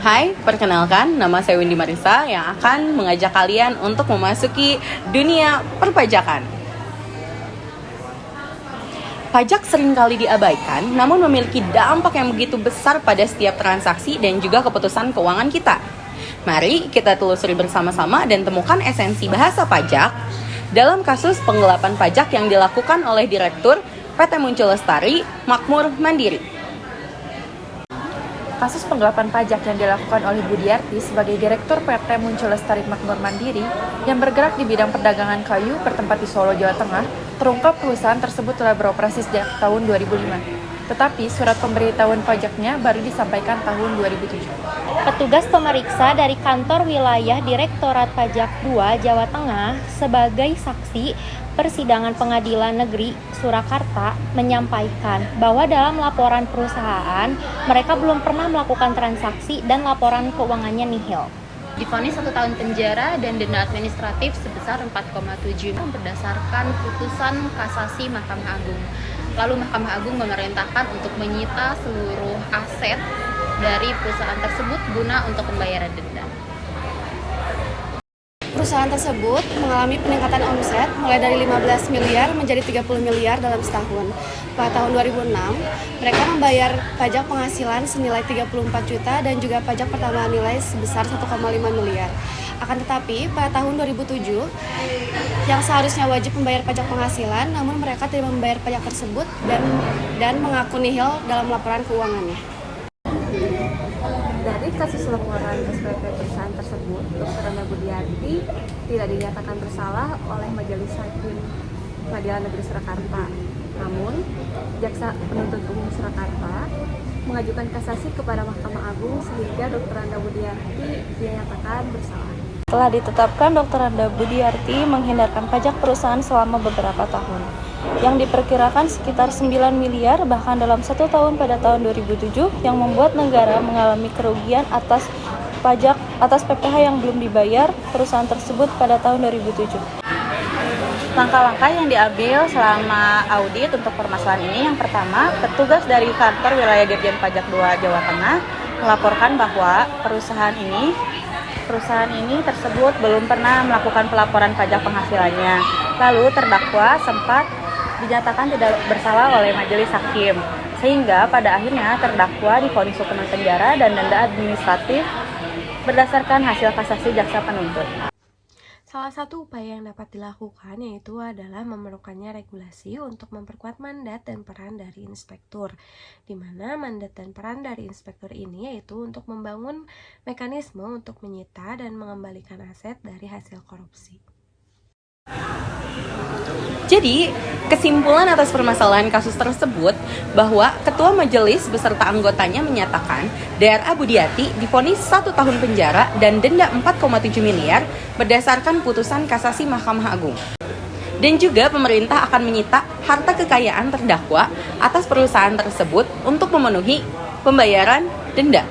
Hai, perkenalkan nama saya Windy Marissa yang akan mengajak kalian untuk memasuki dunia perpajakan. Pajak seringkali diabaikan, namun memiliki dampak yang begitu besar pada setiap transaksi dan juga keputusan keuangan kita. Mari kita telusuri bersama-sama dan temukan esensi bahasa pajak dalam kasus penggelapan pajak yang dilakukan oleh Direktur PT Muncul Lestari Makmur Mandiri. Kasus penggelapan pajak yang dilakukan oleh Budiarti sebagai Direktur PT Muncul Lestari Makmur Mandiri yang bergerak di bidang perdagangan kayu bertempat di Solo, Jawa Tengah, terungkap perusahaan tersebut telah beroperasi sejak tahun 2005. Tetapi surat pemberitahuan pajaknya baru disampaikan tahun 2007. Petugas pemeriksa dari Kantor Wilayah Direktorat Pajak 2 Jawa Tengah sebagai saksi Persidangan Pengadilan Negeri Surakarta menyampaikan bahwa dalam laporan perusahaan mereka belum pernah melakukan transaksi dan laporan keuangannya nihil. Divonis 1 tahun penjara dan denda administratif sebesar 4,7 berdasarkan putusan kasasi Mahkamah Agung. Lalu Mahkamah Agung memerintahkan untuk menyita seluruh aset dari perusahaan tersebut guna untuk pembayaran denda. Perusahaan tersebut mengalami peningkatan omset mulai dari 15 miliar menjadi 30 miliar dalam setahun. Pada tahun 2006, mereka membayar pajak penghasilan senilai 34 juta dan juga pajak pertambahan nilai sebesar 1,5 miliar. Akan tetapi, pada tahun 2007, yang seharusnya wajib membayar pajak penghasilan, namun mereka tidak membayar pajak tersebut dan mengaku nihil dalam laporan keuangannya. Dari kasus laporan SPP perusahaan tersebut, Dr. Anda Budiarti tidak dinyatakan bersalah oleh Majelis Hakim Pengadilan Negeri Surakarta. Namun, Jaksa Penuntut Umum Surakarta mengajukan kasasi kepada Mahkamah Agung sehingga Dr. Anda Budiarti dinyatakan bersalah. Telah ditetapkan Dr. Anda Budiarti menghindarkan pajak perusahaan selama beberapa tahun, yang diperkirakan sekitar 9 miliar bahkan dalam 1 tahun pada tahun 2007 yang membuat negara mengalami kerugian atas pajak atas PPh yang belum dibayar perusahaan tersebut pada tahun 2007. Langkah-langkah yang diambil selama audit untuk permasalahan ini, yang pertama, petugas dari Kantor Wilayah Dirjen Pajak 2 Jawa Tengah melaporkan bahwa perusahaan ini tersebut belum pernah melakukan pelaporan pajak penghasilannya. Lalu terdakwa sempat dinyatakan tidak bersalah oleh majelis hakim, sehingga pada akhirnya terdakwa divonis hukuman penjara dan denda administratif berdasarkan hasil kasasi jaksa penuntut. Salah satu upaya yang dapat dilakukan yaitu adalah memerlukannya regulasi untuk memperkuat mandat dan peran dari inspektur, di mana mandat dan peran dari inspektur ini yaitu untuk membangun mekanisme untuk menyita dan mengembalikan aset dari hasil korupsi. Jadi, kesimpulan atas permasalahan kasus tersebut bahwa Ketua Majelis beserta anggotanya menyatakan Dra. Budiarti divonis 1 tahun penjara dan denda 4,7 miliar berdasarkan putusan kasasi Mahkamah Agung. Dan juga pemerintah akan menyita harta kekayaan terdakwa atas perusahaan tersebut untuk memenuhi pembayaran denda.